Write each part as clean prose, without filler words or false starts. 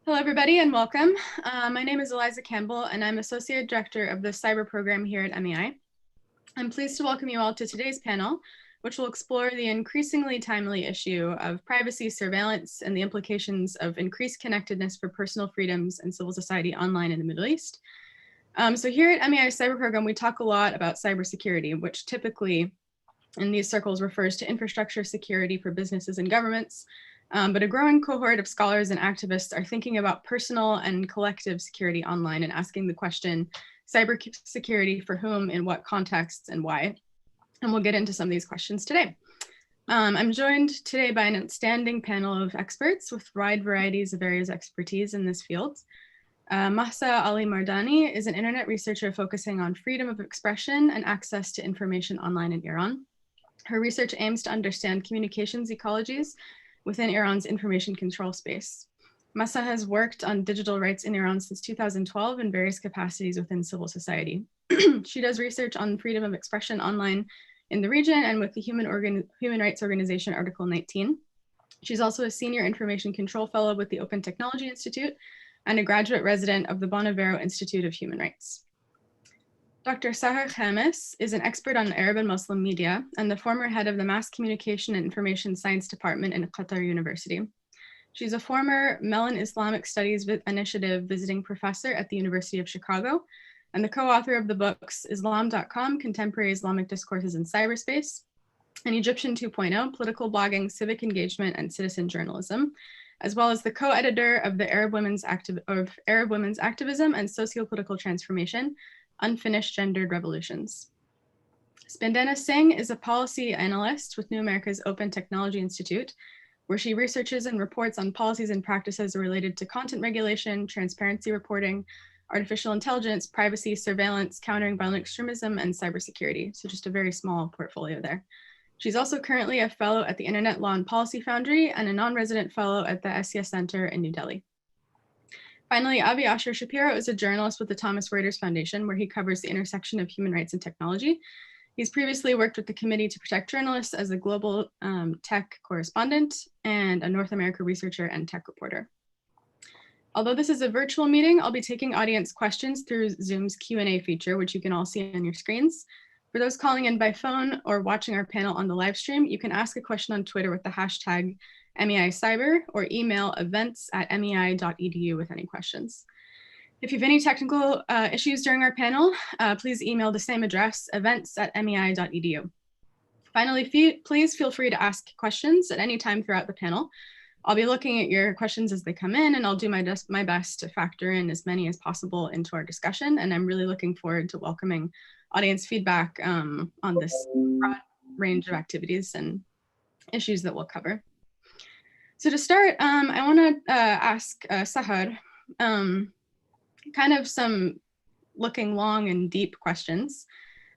Hello, everybody, and welcome. My name is Eliza Campbell, and I'm Associate Director of the Cyber Program here at MEI. I'm pleased to welcome you all to today's panel, which will explore the increasingly timely issue of privacy surveillance and the implications of increased connectedness for personal freedoms and civil society online in the Middle East. So here at MEI's Cyber Program, we talk a lot about cybersecurity, which typically in these circles refers to infrastructure security for businesses and governments. But a growing cohort of scholars and activists are thinking about personal and collective security online and asking the question, cyber security for whom, in what contexts, and why? And we'll get into some of these questions today. I'm joined today by an outstanding panel of experts with wide varieties of areas of expertise in this field. Mahsa Ali Mardani is an internet researcher focusing on freedom of expression and access to information online in Iran. Her research aims to understand communications ecologies within Iran's information control space. Mahsa has worked on digital rights in Iran since 2012 in various capacities within civil society. She does research on freedom of expression online in the region and with the human rights organization Article 19. She's also a senior information control fellow with the Open Technology Institute and a graduate resident of the Bonnevero Institute of Human Rights. Dr. Sahar Khamis is an expert on Arab and Muslim media and the former head of the Mass Communication and Information Science Department in Qatar University. She's a former Mellon Islamic Studies Initiative visiting professor at the University of Chicago and the co-author of the books Islam.com, Contemporary Islamic Discourses in Cyberspace, and Egyptian 2.0, Political Blogging, Civic Engagement, and Citizen Journalism, as well as the co-editor of the Arab Women's Activism and Socio-Political Transformation, Unfinished Gendered Revolutions. Spandana Singh is a policy analyst with New America's Open Technology Institute, where she researches and reports on policies and practices related to content regulation, transparency reporting, artificial intelligence, privacy, surveillance, countering violent extremism, and cybersecurity. So just a very small portfolio there. She's also currently a fellow at the Internet Law and Policy Foundry and a non-resident fellow at the SES Center in New Delhi. Finally, Avi Asher Shapiro is a journalist with the Thomson Reuters Foundation, where he covers the intersection of human rights and technology. He's previously worked with the Committee to Protect Journalists as a global tech correspondent and a North America researcher and tech reporter. Although this is a virtual meeting, I'll be taking audience questions through Zoom's Q&A feature, which you can all see on your screens. For those calling in by phone or watching our panel on the live stream, you can ask a question on Twitter with the hashtag MEI Cyber or email events@mei.edu with any questions. If you have any technical issues during our panel, please email the same address, events@mei.edu. Finally, please feel free to ask questions at any time throughout the panel. I'll be looking at your questions as they come in, and I'll do my best to factor in as many as possible into our discussion. And I'm really looking forward to welcoming audience feedback on this broad range of activities and issues that we'll cover. So to start, I want to ask Sahar kind of some looking long and deep questions.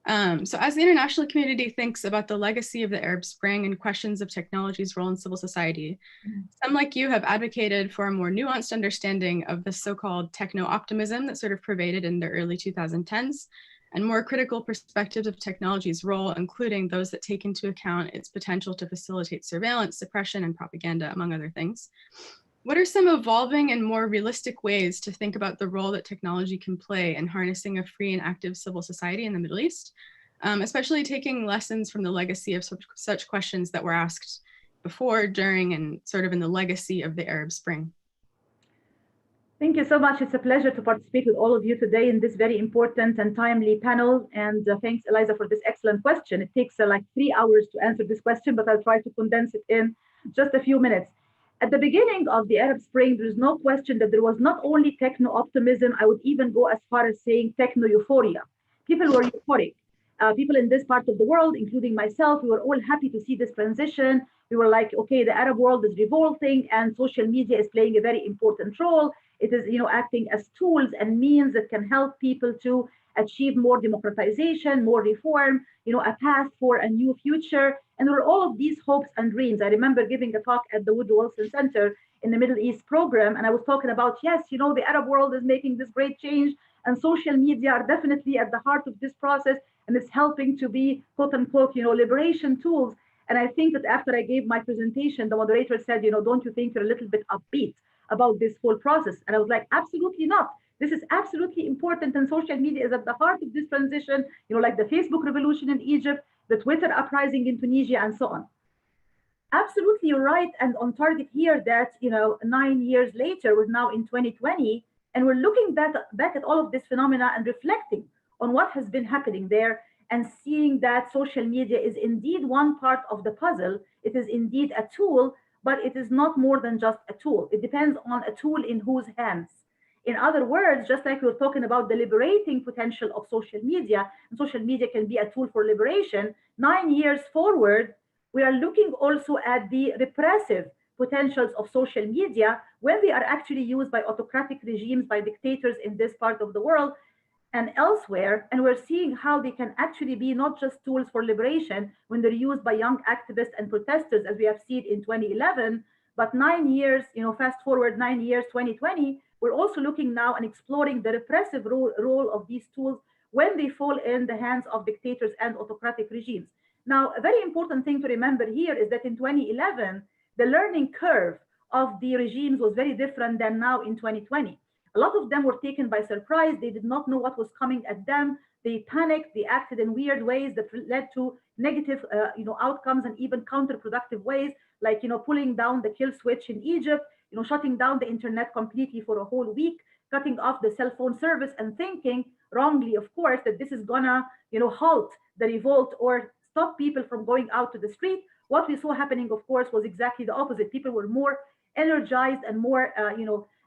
So as the international community thinks about the legacy of the Arab Spring and questions of technology's role in civil society, some like you have advocated for a more nuanced understanding of the so-called techno-optimism that sort of pervaded in the early 2010s, and more critical perspectives of technology's role, including those that take into account its potential to facilitate surveillance, suppression, and propaganda, among other things. What are some evolving and more realistic ways to think about the role that technology can play in harnessing a free and active civil society in the Middle East, especially taking lessons from the legacy of such questions that were asked before, during, and sort of in the legacy of the Arab Spring? Thank you so much. It's a pleasure to participate with all of you today in this very important and timely panel. And thanks, Eliza, for this excellent question. It takes like 3 hours to answer this question, but I'll try to condense it in just a few minutes. At the beginning of the Arab Spring, there is no question that there was not only techno-optimism, I would even go as far as saying techno-euphoria. People were euphoric. People in this part of the world, including myself, we were all happy to see this transition. We were like, okay, the Arab world is revolting and social media is playing a very important role. It is, acting as tools and means that can help people to achieve more democratization, more reform, a path for a new future. And there were all of these hopes and dreams. I remember giving a talk at the Woodrow Wilson Center in the Middle East program, and I was talking about, yes, the Arab world is making this great change, and social media are definitely at the heart of this process, and it's helping to be, quote unquote, liberation tools. And I think that after I gave my presentation, the moderator said, don't you think you're a little bit upbeat about this whole process. And I was like, absolutely not. This is absolutely important, and social media is at the heart of this transition, like the Facebook revolution in Egypt, the Twitter uprising in Tunisia, and so on. Absolutely, you're right, and on target here that 9 years later, we're now in 2020, and we're looking back at all of this phenomena and reflecting on what has been happening there, and seeing that social media is indeed one part of the puzzle. It is indeed a tool, but it is not more than just a tool. It depends on a tool in whose hands. In other words, just like we were talking about the liberating potential of social media, and social media can be a tool for liberation, 9 years forward, we are looking also at the repressive potentials of social media when they are actually used by autocratic regimes, by dictators in this part of the world and elsewhere. And we're seeing how they can actually be not just tools for liberation when they're used by young activists and protesters, as we have seen in 2011, but 9 years, fast forward 9 years, 2020, we're also looking now and exploring the repressive role of these tools when they fall in the hands of dictators and autocratic regimes. Now, a very important thing to remember here is that in 2011, the learning curve of the regimes was very different than now in 2020. A lot of them were taken by surprise. They did not know what was coming at them. They panicked. They acted in weird ways that led to negative, outcomes, and even counterproductive ways, like pulling down the kill switch in Egypt, shutting down the internet completely for a whole week, cutting off the cell phone service, and thinking wrongly, of course, that this is gonna, halt the revolt or stop people from going out to the street. What we saw happening, of course, was exactly the opposite. People were more energized and more,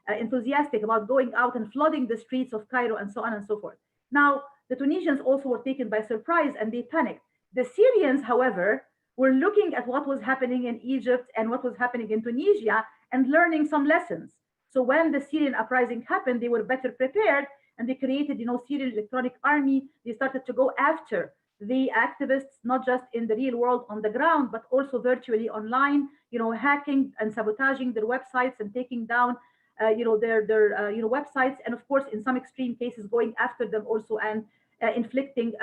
enthusiastic about going out and flooding the streets of Cairo and so on and so forth. Now, the Tunisians also were taken by surprise and they panicked. The Syrians, however, were looking at what was happening in Egypt and what was happening in Tunisia and learning some lessons. So when the Syrian uprising happened, they were better prepared and they created, Syrian Electronic Army. They started to go after the activists, not just in the real world on the ground, but also virtually online, hacking and sabotaging their websites and taking down their websites, and of course in some extreme cases going after them also and inflicting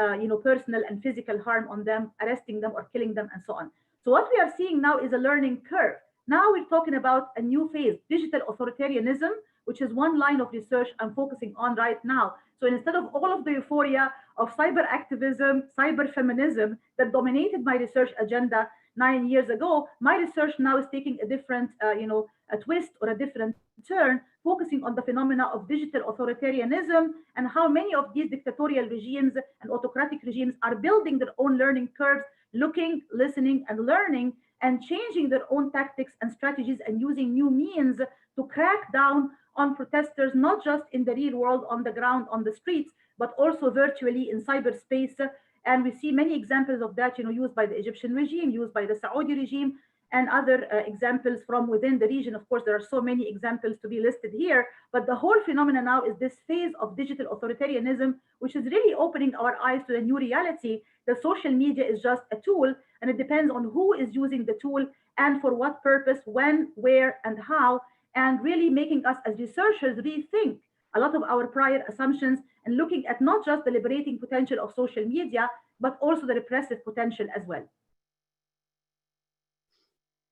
personal and physical harm on them, arresting them or killing them, and so on. So what we are seeing now is a learning curve. Now we're talking about a new phase, digital authoritarianism, which is one line of research I'm focusing on right now. So instead of all of the euphoria of cyber activism, cyber feminism that dominated my research agenda 9 years ago, my research now is taking a different, a twist or a different turn, focusing on the phenomena of digital authoritarianism and how many of these dictatorial regimes and autocratic regimes are building their own learning curves, looking, listening, and learning, and changing their own tactics and strategies and using new means to crack down on protesters, not just in the real world, on the ground, on the streets, but also virtually in cyberspace. And we see many examples of that, used by the Egyptian regime, used by the Saudi regime, and other examples from within the region. Of course, there are so many examples to be listed here, but the whole phenomena now is this phase of digital authoritarianism, which is really opening our eyes to the new reality that social media is just a tool, and it depends on who is using the tool and for what purpose, when, where, and how, and really making us as researchers rethink a lot of our prior assumptions and looking at not just the liberating potential of social media, but also the repressive potential as well.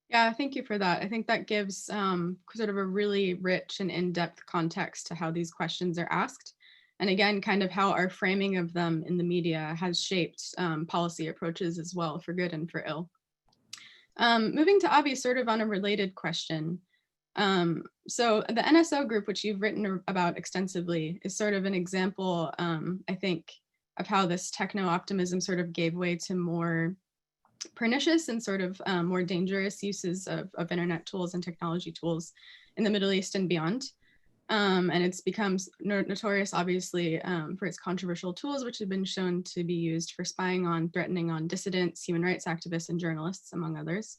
Yeah, thank you for that. I think that gives sort of a really rich and in-depth context to how these questions are asked. And again, kind of how our framing of them in the media has shaped policy approaches as well, for good and for ill. Moving to Avi, sort of on a related question. So the NSO group, which you've written about extensively, is sort of an example, I think, of how this techno-optimism sort of gave way to more pernicious and sort of more dangerous uses of internet tools and technology tools in the Middle East and beyond. And it's become notorious, obviously, for its controversial tools, which have been shown to be used for spying on, threatening on dissidents, human rights activists, and journalists, among others.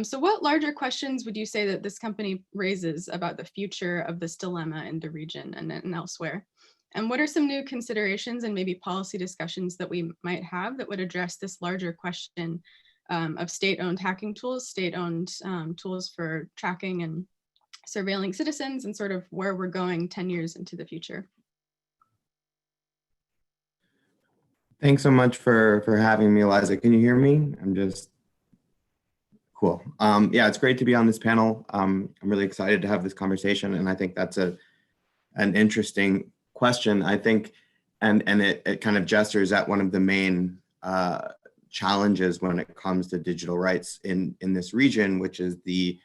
So what larger questions would you say that this company raises about the future of this dilemma in the region and elsewhere? And what are some new considerations and maybe policy discussions that we might have that would address this larger question of state-owned hacking tools, state-owned tools for tracking and surveilling citizens, and sort of where we're going 10 years into the future? Thanks so much for having me, Eliza. Can you hear me? Cool. Yeah, it's great to be on this panel. I'm really excited to have this conversation, and I think that's an interesting question. I think, and it kind of gestures at one of the main challenges when it comes to digital rights in this region, which is the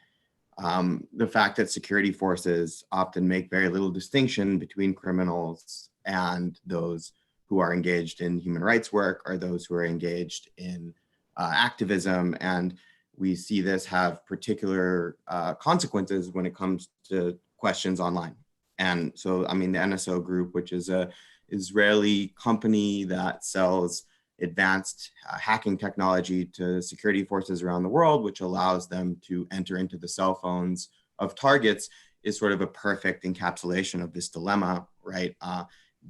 fact that security forces often make very little distinction between criminals and those who are engaged in human rights work or those who are engaged in activism. And we see this have particular consequences when it comes to questions online. And so, I mean, the NSO Group, which is a Israeli company that sells advanced hacking technology to security forces around the world, which allows them to enter into the cell phones of targets, is sort of a perfect encapsulation of this dilemma, right?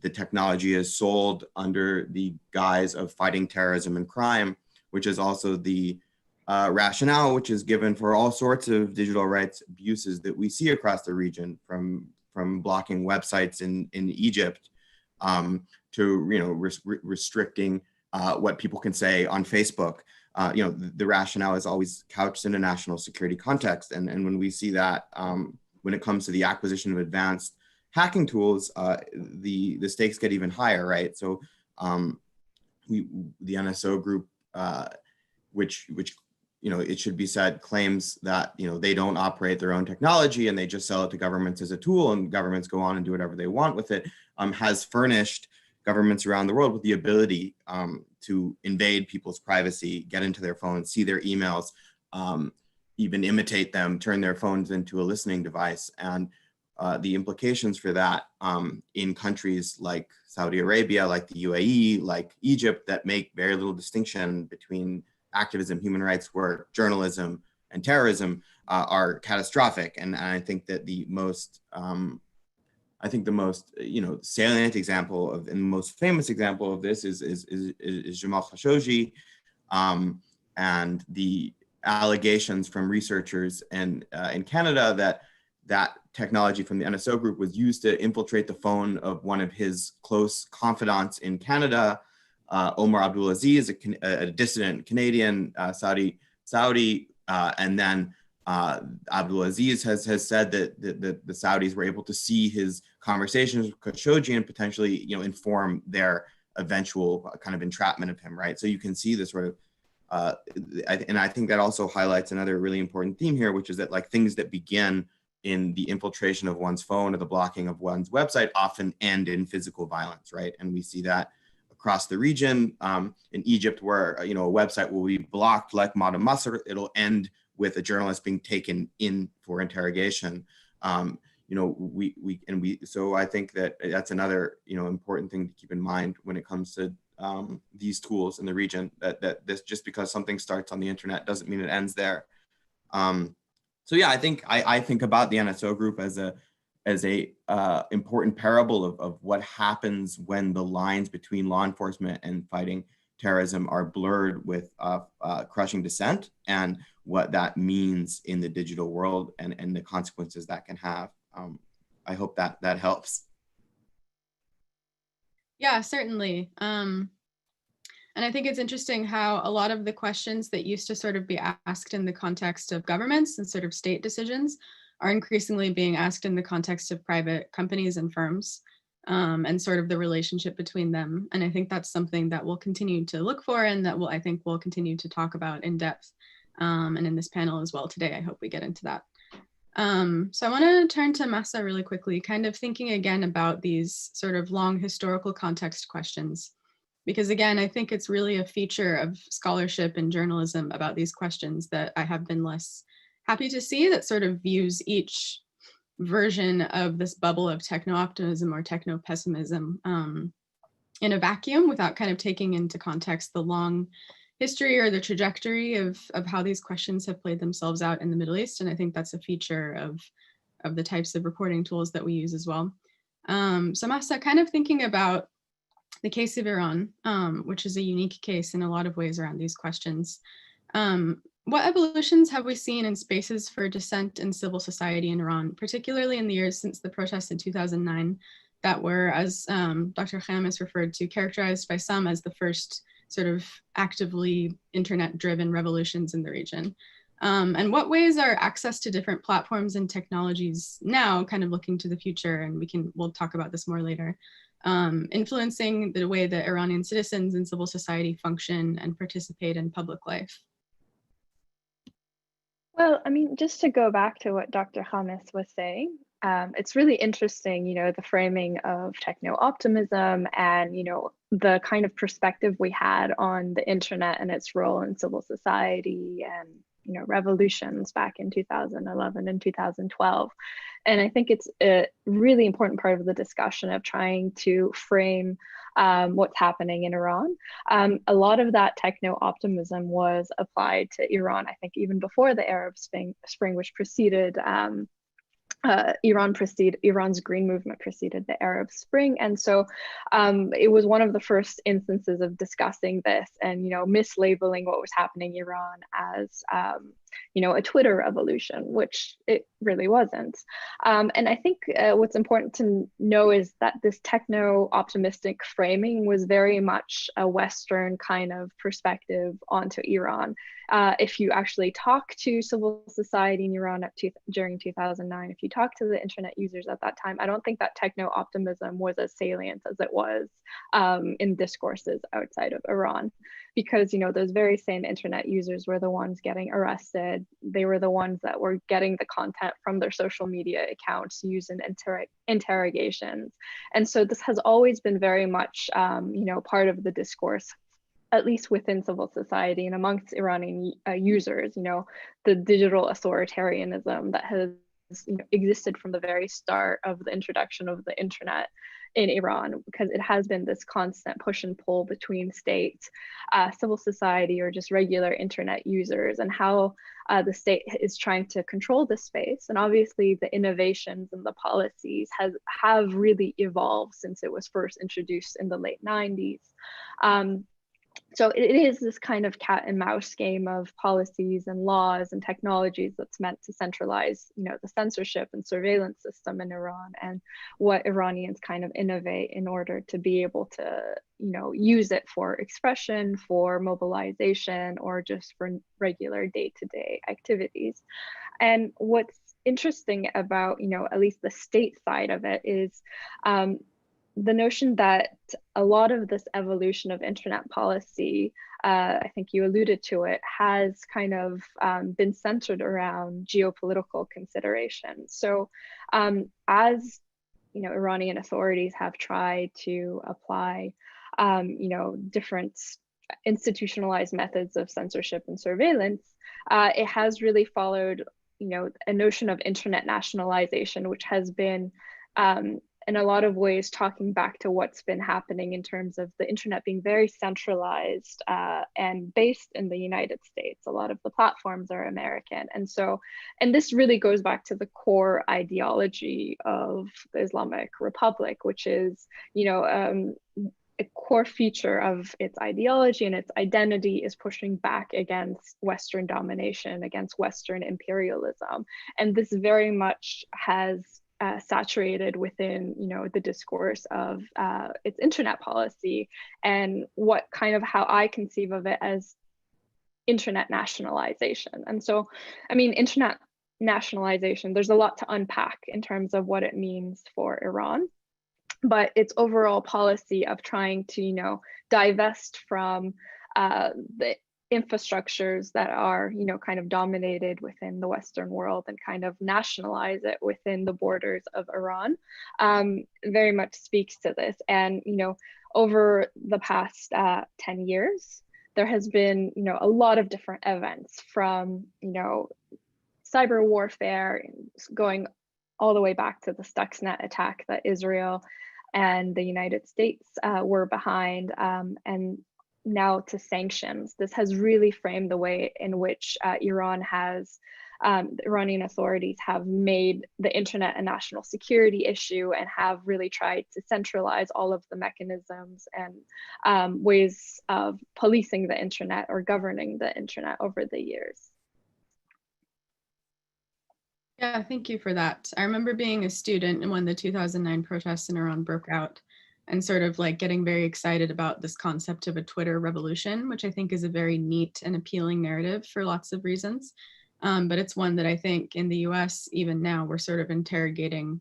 The technology is sold under the guise of fighting terrorism and crime, which is also the rationale which is given for all sorts of digital rights abuses that we see across the region, from blocking websites in Egypt to restricting what people can say on Facebook. The rationale is always couched in a national security context, and when we see that when it comes to the acquisition of advanced hacking tools, the stakes get even higher, right? So the NSO Group, which it should be said, claims that they don't operate their own technology and they just sell it to governments as a tool, and governments go on and do whatever they want with it, has furnished governments around the world with the ability to invade people's privacy, get into their phones, see their emails, even imitate them, turn their phones into a listening device. And the implications for that in countries like Saudi Arabia, like the UAE, like Egypt, that make very little distinction between activism, human rights work, journalism, and terrorism, are catastrophic. And I think that the most salient example of, and the most famous example of this is Jamal Khashoggi, and the allegations from researchers in Canada that technology from the NSO Group was used to infiltrate the phone of one of his close confidants in Canada, Omar Abdulaziz, a dissident Canadian, Saudi, and then Abdulaziz has said that the Saudis were able to see his conversations with Khashoggi and potentially, inform their eventual kind of entrapment of him, right? So you can see this sort of, and I think that also highlights another really important theme here, which is that like things that begin in the infiltration of one's phone or the blocking of one's website often end in physical violence, right? And we see that across the region. In Egypt, where a website will be blocked like Madam Masr, it'll end with a journalist being taken in for interrogation. So I think that that's another important thing to keep in mind when it comes to these tools in the region, that this, just because something starts on the internet doesn't mean it ends there. So yeah, I think about the NSO Group as a important parable of what happens when the lines between law enforcement and fighting terrorism are blurred with crushing dissent, and what that means in the digital world and the consequences that can have. I hope that helps. Yeah, certainly. And I think it's interesting how a lot of the questions that used to sort of be asked in the context of governments and sort of state decisions are increasingly being asked in the context of private companies and firms, and sort of the relationship between them. And I think that's something that we'll continue to look for, and that I think we'll continue to talk about in depth, and in this panel as well today. I hope we get into that. So I want to turn to Massa really quickly, kind of thinking again about these sort of long historical context questions, because again, I think it's really a feature of scholarship and journalism about these questions that I have been less happy to see, that sort of views each version of this bubble of techno-optimism or techno-pessimism in a vacuum, without kind of taking into context the long history or the trajectory of how these questions have played themselves out in the Middle East. And I think that's a feature of the types of reporting tools that we use as well. So Massa, kind of thinking about the case of Iran, which is a unique case in a lot of ways around these questions. What evolutions have we seen in spaces for dissent in civil society in Iran, particularly in the years since the protests in 2009 that were, as Dr. Khamis referred to, characterized by some as the first sort of actively internet-driven revolutions in the region? And what ways are access to different platforms and technologies now, kind of looking to the future, and we'll talk about this more later, influencing the way that Iranian citizens and civil society function and participate in public life? Well, I mean, just to go back to what Dr. Hamis was saying, it's really interesting, the framing of techno-optimism and, the kind of perspective we had on the internet and its role in civil society and, revolutions back in 2011 and 2012. And I think it's a really important part of the discussion of trying to frame what's happening in Iran. A lot of that techno-optimism was applied to Iran, I think, even before the Arab Spring, which preceded Iran's Green Movement preceded the Arab Spring. And so it was one of the first instances of discussing this and, mislabeling what was happening in Iran as, a Twitter revolution, which it really wasn't. And I think what's important to know is that this techno-optimistic framing was very much a Western kind of perspective onto Iran. If you actually talk to civil society in Iran during 2009, if you talk to the internet users at that time, I don't think that techno-optimism was as salient as it was in discourses outside of Iran. Because, those very same internet users were the ones getting arrested. They were the ones that were getting the content from their social media accounts used in interrogations. And so this has always been very much, part of the discourse, at least within civil society and amongst Iranian users, the digital authoritarianism that has existed from the very start of the introduction of the internet in Iran, because it has been this constant push and pull between states, civil society, or just regular internet users, and how the state is trying to control this space. And obviously the innovations and the policies have really evolved since it was first introduced in the late 90s. So it is this kind of cat and mouse game of policies and laws and technologies that's meant to centralize, the censorship and surveillance system in Iran, and what Iranians kind of innovate in order to be able to, use it for expression, for mobilization, or just for regular day-to-day activities. And what's interesting about, at least the state side of it is, the notion that a lot of this evolution of internet policy, I think you alluded to it, has kind of been centered around geopolitical considerations. So as Iranian authorities have tried to apply different institutionalized methods of censorship and surveillance, it has really followed a notion of internet nationalization, which has been in a lot of ways talking back to what's been happening in terms of the internet being very centralized and based in the United States. A lot of the platforms are American. And this really goes back to the core ideology of the Islamic Republic, which is, a core feature of its ideology and its identity is pushing back against Western domination, against Western imperialism. And this very much has saturated within, the discourse of its internet policy, and how I conceive of it as internet nationalization. And so, I mean, internet nationalization, there's a lot to unpack in terms of what it means for Iran, but its overall policy of trying to, divest from the infrastructures that are, kind of dominated within the Western world and kind of nationalize it within the borders of Iran, very much speaks to this. And, over the past 10 years, there has been, a lot of different events from, cyber warfare going all the way back to the Stuxnet attack that Israel and the United States were behind, and now to sanctions. This has really framed the way in which the Iranian authorities have made the internet a national security issue and have really tried to centralize all of the mechanisms and ways of policing the internet or governing the internet over the years. Yeah, thank you for that. I remember being a student when the 2009 protests in Iran broke out, and sort of like getting very excited about this concept of a Twitter revolution, which I think is a very neat and appealing narrative for lots of reasons. But it's one that I think in the US, even now, we're sort of interrogating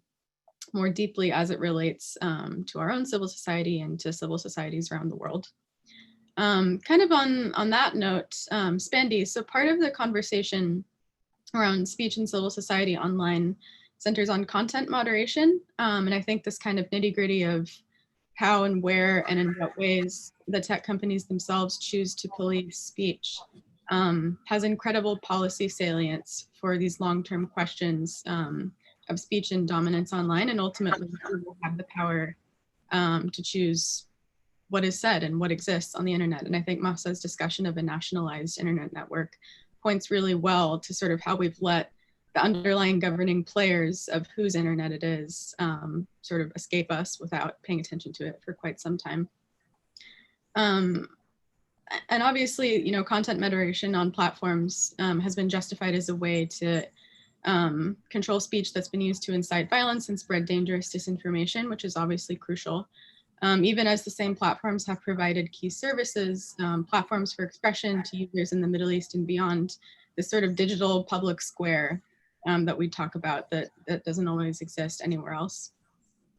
more deeply as it relates to our own civil society and to civil societies around the world. Kind of on that note, Spandy, so part of the conversation around speech and civil society online centers on content moderation. And I think this kind of nitty gritty of how and where and in what ways the tech companies themselves choose to police speech has incredible policy salience for these long-term questions of speech and dominance online, and ultimately who will have the power to choose what is said and what exists on the internet. And I think Mahsa's discussion of a nationalized internet network points really well to sort of how we've let the underlying governing players of whose internet it is sort of escape us without paying attention to it for quite some time. And obviously, you know, content moderation on platforms has been justified as a way to control speech that's been used to incite violence and spread dangerous disinformation, which is obviously crucial. Even as the same platforms have provided key services, platforms for expression to users in the Middle East and beyond, this sort of digital public square that we talk about that doesn't always exist anywhere else.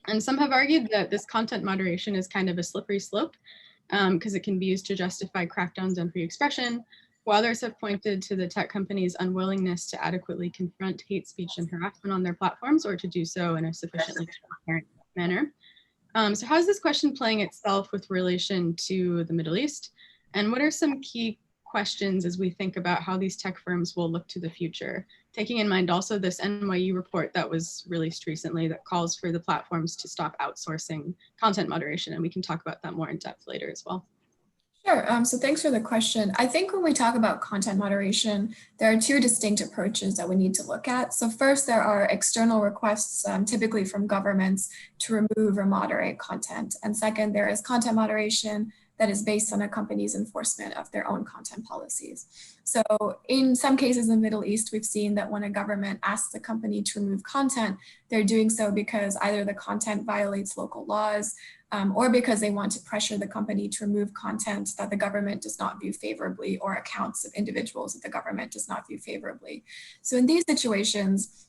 And some have argued that this content moderation is kind of a slippery slope because it can be used to justify crackdowns on free expression, while others have pointed to the tech companies' unwillingness to adequately confront hate speech and harassment on their platforms, or to do so in a sufficiently transparent manner. So how is this question playing itself with relation to the Middle East? And what are some key questions as we think about how these tech firms will look to the future? Taking in mind also this NYU report that was released recently that calls for the platforms to stop outsourcing content moderation. And we can talk about that more in depth later as well. Sure. So thanks for the question. I think when we talk about content moderation, there are two distinct approaches that we need to look at. So first, there are external requests, typically from governments, to remove or moderate content. And second, there is content moderation that is based on a company's enforcement of their own content policies. So in some cases in the Middle East, we've seen that when a government asks a company to remove content, they're doing so because either the content violates local laws, or because they want to pressure the company to remove content that the government does not view favorably, or accounts of individuals that the government does not view favorably. So in these situations,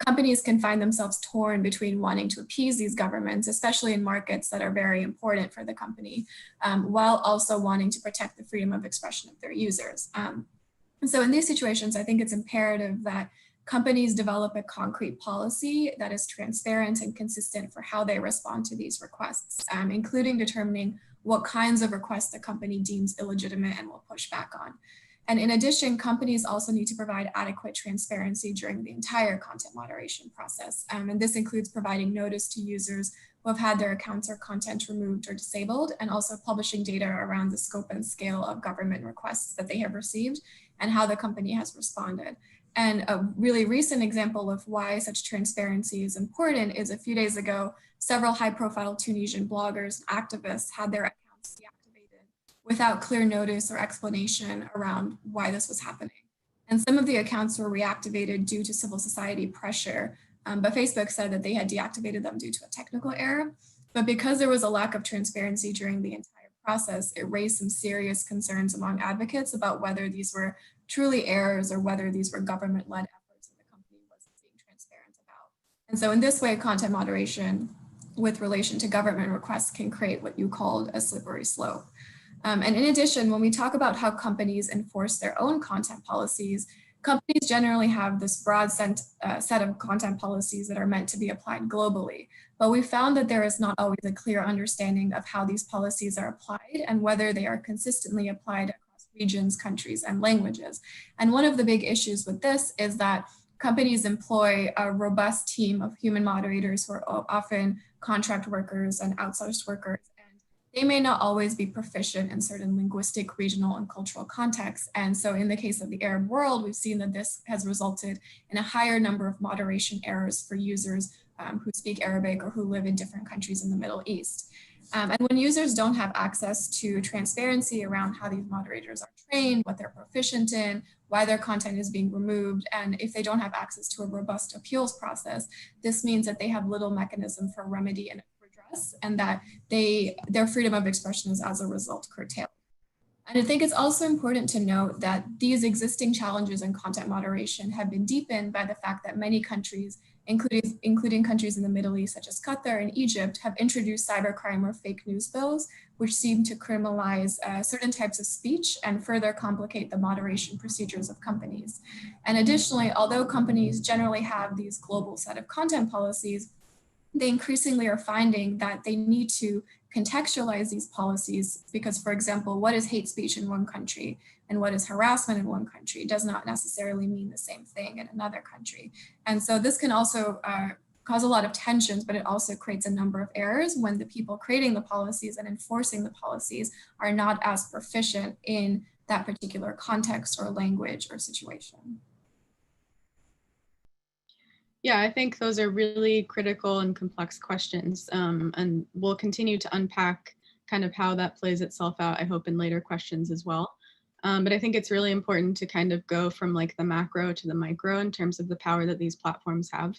companies can find themselves torn between wanting to appease these governments, especially in markets that are very important for the company, while also wanting to protect the freedom of expression of their users. And so in these situations, I think it's imperative that companies develop a concrete policy that is transparent and consistent for how they respond to these requests, including determining what kinds of requests the company deems illegitimate and will push back on. And in addition, companies also need to provide adequate transparency during the entire content moderation process. And this includes providing notice to users who have had their accounts or content removed or disabled, and also publishing data around the scope and scale of government requests that they have received and how the company has responded. And a really recent example of why such transparency is important is a few days ago, several high-profile Tunisian bloggers and activists had their accounts deactivated without clear notice or explanation around why this was happening. And some of the accounts were reactivated due to civil society pressure, but Facebook said that they had deactivated them due to a technical error. But because there was a lack of transparency during the entire process, it raised some serious concerns among advocates about whether these were truly errors or whether these were government-led efforts that the company wasn't being transparent about. And so in this way, content moderation with relation to government requests can create what you called a slippery slope. And in addition, when we talk about how companies enforce their own content policies, companies generally have this broad set of content policies that are meant to be applied globally. But we found that there is not always a clear understanding of how these policies are applied and whether they are consistently applied across regions, countries, and languages. And one of the big issues with this is that companies employ a robust team of human moderators who are often contract workers and outsourced workers. They may not always be proficient in certain linguistic, regional, and cultural contexts. And so in the case of the Arab world, we've seen that this has resulted in a higher number of moderation errors for users who speak Arabic or who live in different countries in the Middle East. And when users don't have access to transparency around how these moderators are trained, what they're proficient in, why their content is being removed, and if they don't have access to a robust appeals process, this means that they have little mechanism for remedy and and that their freedom of expression is as a result curtailed. And I think it's also important to note that these existing challenges in content moderation have been deepened by the fact that many countries, including countries in the Middle East, such as Qatar and Egypt, have introduced cybercrime or fake news bills, which seem to criminalize certain types of speech and further complicate the moderation procedures of companies. And additionally, although companies generally have these global set of content policies, they increasingly are finding that they need to contextualize these policies because, for example, what is hate speech in one country and what is harassment in one country does not necessarily mean the same thing in another country. And so this can also cause a lot of tensions, but it also creates a number of errors when the people creating the policies and enforcing the policies are not as proficient in that particular context or language or situation. Yeah, I think those are really critical and complex questions, and we'll continue to unpack kind of how that plays itself out, I hope, in later questions as well. But I think it's really important to kind of go from like the macro to the micro in terms of the power that these platforms have.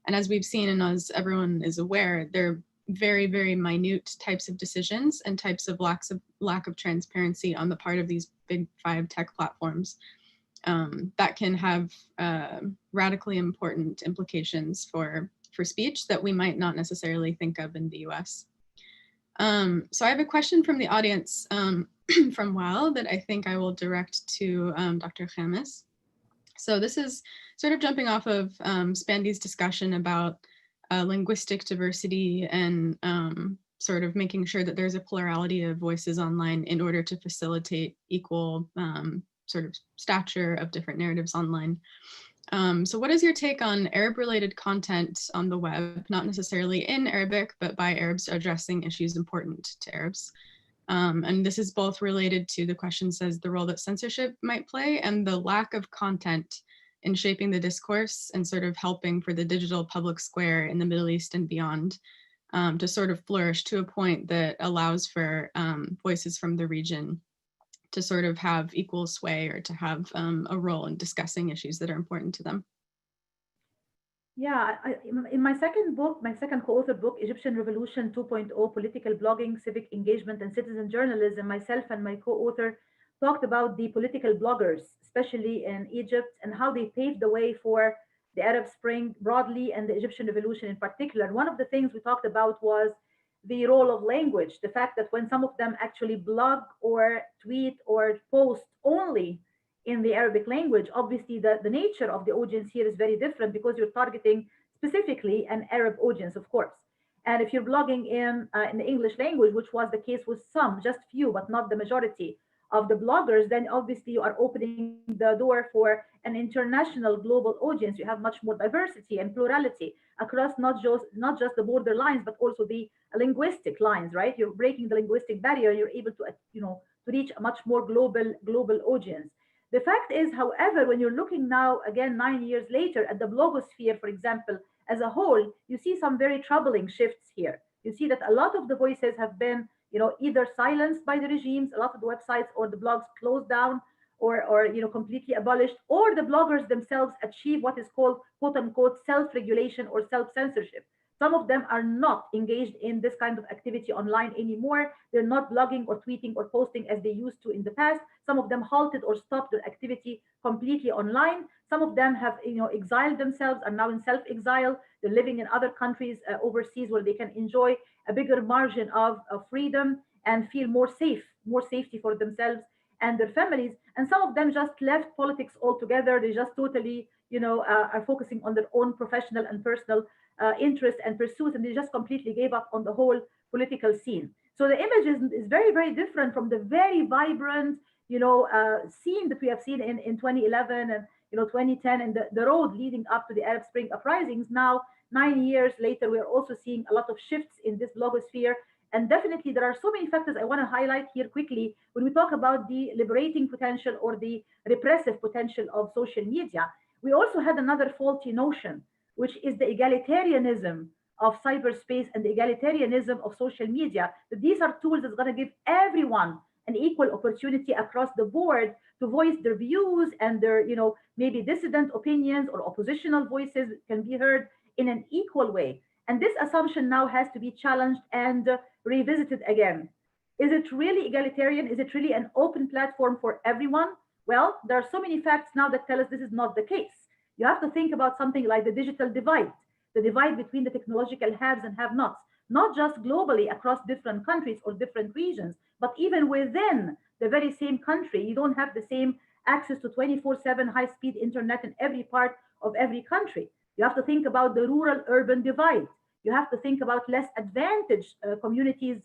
And as we've seen and as everyone is aware, they're very, very minute types of decisions and types of lack of transparency on the part of these big 5 tech platforms that can have radically important implications for speech that we might not necessarily think of in the US. So I have a question from the audience from WOW that I think I will direct to Dr. Khamis. So this is sort of jumping off of Spandy's discussion about linguistic diversity and sort of making sure that there's a plurality of voices online in order to facilitate equal sort of stature of different narratives online. So what is your take on Arab-related content on the web, not necessarily in Arabic, but by Arabs addressing issues important to Arabs? And this is both related to the question says the role that censorship might play and the lack of content in shaping the discourse and sort of helping for the digital public square in the Middle East and beyond to sort of flourish to a point that allows for voices from the region to sort of have equal sway or to have a role in discussing issues that are important to them. Yeah, in my second book, my second co-author book, Egyptian Revolution 2.0, Political Blogging, Civic Engagement, and Citizen Journalism, myself and my co-author talked about the political bloggers, especially in Egypt, and how they paved the way for the Arab Spring broadly and the Egyptian Revolution in particular. One of the things we talked about was the role of language, the fact that when some of them actually blog or tweet or post only in the Arabic language, obviously the nature of the audience here is very different because you're targeting specifically an Arab audience, of course. And if you're blogging in the English language, which was the case with some, just few, but not the majority of the bloggers, then obviously you are opening the door for an international global audience. You have much more diversity and plurality across not just the border lines, but also the linguistic lines, right? You're breaking the linguistic barrier. You're able to, to reach a much more global audience. The fact is, however, when you're looking now, again, 9 years later at the blogosphere, for example, as a whole, you see some very troubling shifts here. You see that a lot of the voices have been, either silenced by the regimes, a lot of the websites or the blogs closed down or completely abolished, or the bloggers themselves achieve what is called, quote unquote, self-regulation or self-censorship. Some of them are not engaged in this kind of activity online anymore. They're not blogging or tweeting or posting as they used to in the past. Some of them halted or stopped their activity completely online. Some of them have, exiled themselves, are now in self-exile. They're living in other countries overseas where they can enjoy a bigger margin of freedom and feel more safety for themselves and their families. And some of them just left politics altogether. They just totally, are focusing on their own professional and personal interests and pursuits, and they just completely gave up on the whole political scene. So the image is very, very different from the very vibrant, scene that we have seen in 2011 and 2010 and the road leading up to the Arab Spring uprisings. Now, 9 years later, we are also seeing a lot of shifts in this blogosphere. And definitely, there are so many factors I want to highlight here quickly when we talk about the liberating potential or the repressive potential of social media. We also had another faulty notion, which is the egalitarianism of cyberspace and the egalitarianism of social media, that these are tools that's going to give everyone an equal opportunity across the board to voice their views and their, maybe dissident opinions or oppositional voices can be heard in an equal way. And this assumption now has to be challenged and revisited again. Is it really egalitarian? Is it really an open platform for everyone? Well, there are so many facts now that tell us this is not the case. You have to think about something like the divide between the technological haves and have-nots, not just globally across different countries or different regions, but even within the very same country. You don't have the same access to 24/7 high-speed internet in every part of every country. You have to think about the rural-urban divide. You have to think about less advantaged communities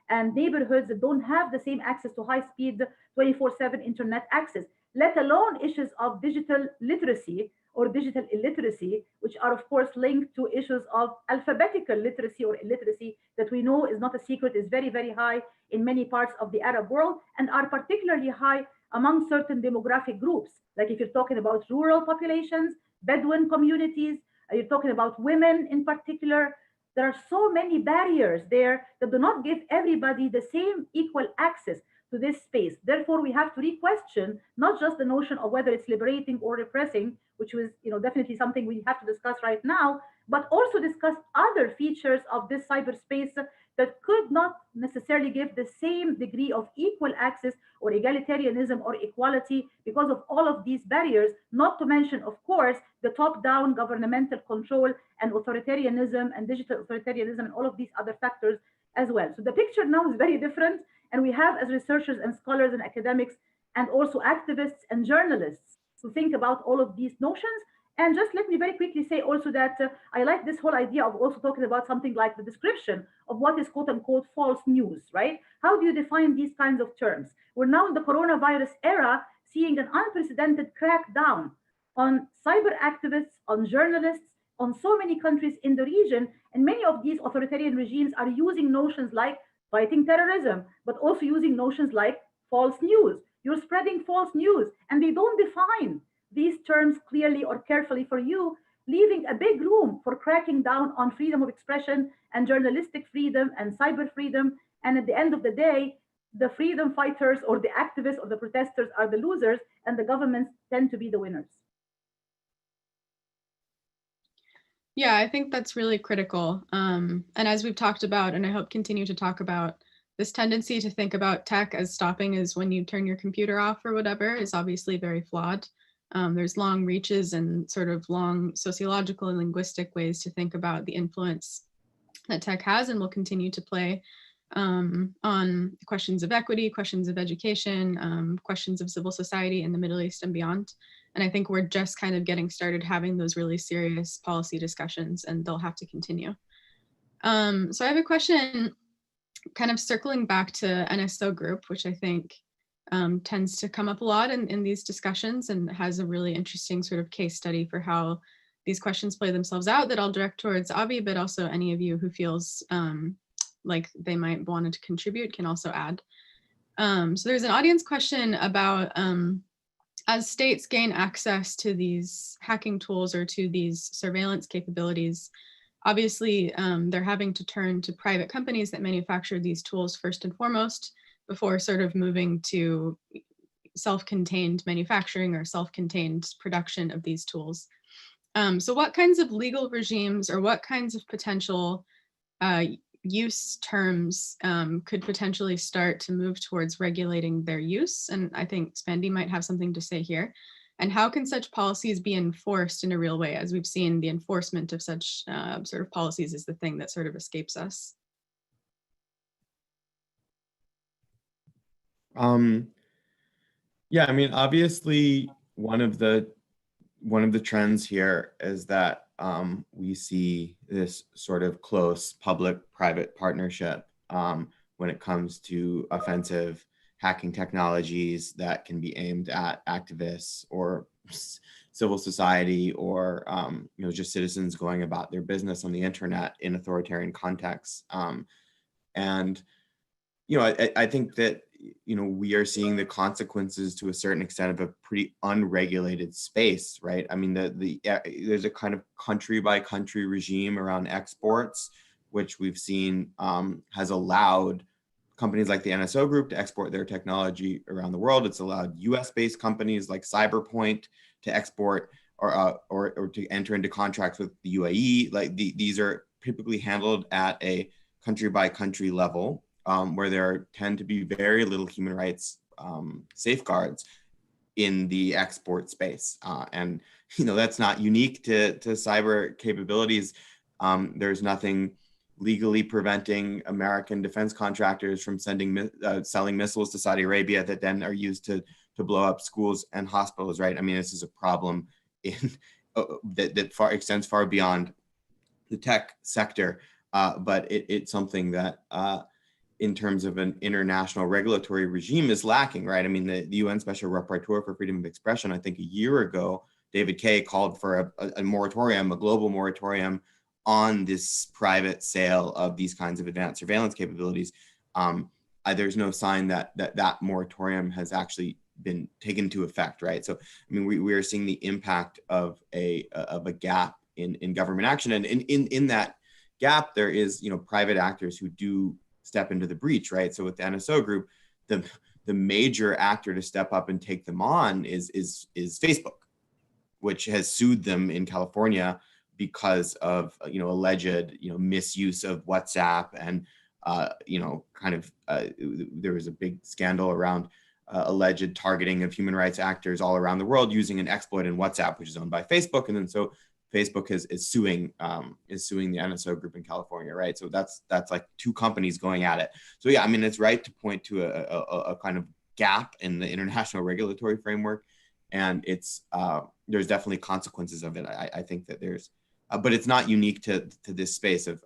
and neighborhoods that don't have the same access to high-speed 24/7 internet access, let alone issues of digital literacy or digital illiteracy, which are of course linked to issues of alphabetical literacy or illiteracy that we know is not a secret, is very, very high in many parts of the Arab world and are particularly high among certain demographic groups. Like if you're talking about rural populations, Bedouin communities, you're talking about women in particular, there are so many barriers there that do not give everybody the same equal access to this space. Therefore, we have to re-question not just the notion of whether it's liberating or repressing, which was definitely something we have to discuss right now, but also discuss other features of this cyberspace that could not necessarily give the same degree of equal access or egalitarianism or equality because of all of these barriers, not to mention, of course, the top-down governmental control and authoritarianism and digital authoritarianism and all of these other factors as well. So the picture now is very different. And we have, as researchers and scholars and academics, and also activists and journalists, to think about all of these notions. And just let me very quickly say also that I like this whole idea of also talking about something like the description of what is quote unquote false news, right? How do you define these kinds of terms? We're now in the coronavirus era seeing an unprecedented crackdown on cyber activists, on journalists, on so many countries in the region. And many of these authoritarian regimes are using notions like fighting terrorism, but also using notions like false news. You're spreading false news, and they don't define these terms clearly or carefully for you, leaving a big room for cracking down on freedom of expression and journalistic freedom and cyber freedom. And at the end of the day, the freedom fighters or the activists or the protesters are the losers, and the governments tend to be the winners. Yeah, I think that's really critical. And as we've talked about, and I hope continue to talk about, this tendency to think about tech as stopping is when you turn your computer off or whatever is obviously very flawed. There's long reaches and sort of long sociological and linguistic ways to think about the influence that tech has and will continue to play on questions of equity, questions of education, questions of civil society in the Middle East and beyond. And I think we're just kind of getting started having those really serious policy discussions, and they'll have to continue. So I have a question kind of circling back to NSO Group, which I think tends to come up a lot in these discussions and has a really interesting sort of case study for how these questions play themselves out that I'll direct towards Avi, but also any of you who feels like they might want to contribute can also add. So there's an audience question about as states gain access to these hacking tools or to these surveillance capabilities, obviously they're having to turn to private companies that manufacture these tools first and foremost before sort of moving to self-contained manufacturing or self-contained production of these tools. So what kinds of legal regimes or what kinds of potential use terms could potentially start to move towards regulating their use? And I think Spandi might have something to say here. And how can such policies be enforced in a real way? As we've seen, the enforcement of such sort of policies is the thing that sort of escapes us. Yeah, I mean, obviously, one of the trends here is that we see this sort of close public-private partnership when it comes to offensive hacking technologies that can be aimed at activists or civil society or just citizens going about their business on the internet in authoritarian contexts. And I think that we are seeing the consequences to a certain extent of a pretty unregulated space, right? I mean, there's a kind of country by country regime around exports, which we've seen has allowed companies like the NSO Group to export their technology around the world. It's allowed US-based companies like Cyberpoint to export or to enter into contracts with the UAE. Like these are typically handled at a country by country level. where there tend to be very little human rights safeguards in the export space. And that's not unique to cyber capabilities. There's nothing legally preventing American defense contractors from selling missiles to Saudi Arabia that then are used to blow up schools and hospitals, right? I mean, this is a problem that extends far beyond the tech sector, but it's something that in terms of an international regulatory regime is lacking, right? I mean, the UN Special Rapporteur for Freedom of Expression, I think a year ago, David Kay called for a moratorium, a global moratorium on this private sale of these kinds of advanced surveillance capabilities. There's no sign that moratorium has actually been taken into effect, right? So, I mean, we are seeing the impact of a gap in government action, and in that gap, there is private actors who do step into the breach, right? So with the NSO group, the major actor to step up and take them on is Facebook, which has sued them in California because of alleged misuse of WhatsApp, and there was a big scandal around alleged targeting of human rights actors all around the world using an exploit in WhatsApp, which is owned by Facebook, and then so Facebook is suing the NSO group in California, right? So that's like two companies going at it. So yeah, I mean, it's right to point to a kind of gap in the international regulatory framework, and it's there's definitely consequences of it. I think that there's, but it's not unique to this space of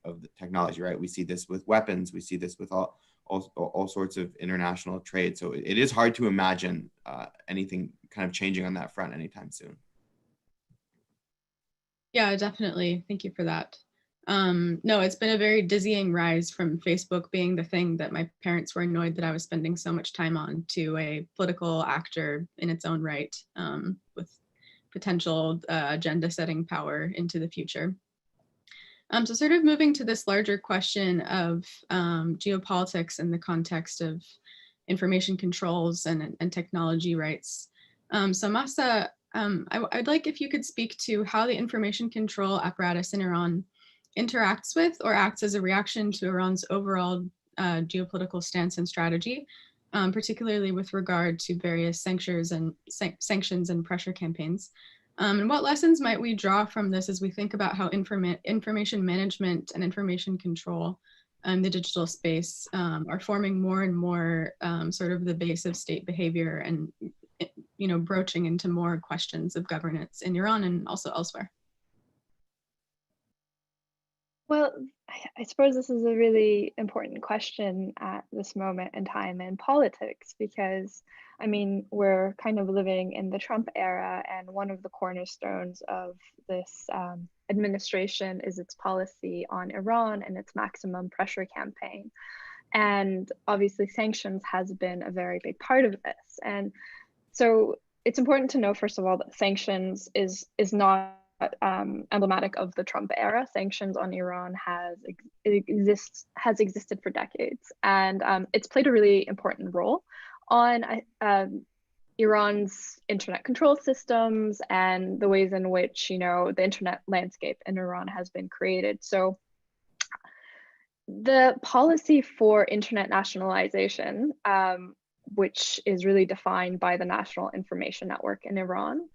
the technology, right? We see this with weapons, we see this with all sorts of international trade. So it is hard to imagine anything kind of changing on that front anytime soon. Yeah, definitely. Thank you for that. No, it's been a very dizzying rise from Facebook being the thing that my parents were annoyed that I was spending so much time on, to a political actor in its own right, with potential agenda setting power into the future. So sort of moving to this larger question of geopolitics in the context of information controls and technology rights. So Masa, I'd like if you could speak to how the information control apparatus in Iran interacts with or acts as a reaction to Iran's overall geopolitical stance and strategy, particularly with regard to various sanctions and pressure campaigns. And what lessons might we draw from this as we think about how information management and information control in the digital space are forming more and more sort of the base of state behavior, and broaching into more questions of governance in Iran and also elsewhere? Well, I suppose this is a really important question at this moment in time in politics, because I mean, we're kind of living in the Trump era, and one of the cornerstones of this administration is its policy on Iran and its maximum pressure campaign. And obviously sanctions has been a very big part of this. And so it's important to know, first of all, that sanctions is not emblematic of the Trump era. Sanctions on Iran has existed for decades, and it's played a really important role on Iran's internet control systems and the ways in which the internet landscape in Iran has been created. So the policy for internet nationalization, which is really defined by the National Information Network in Iran,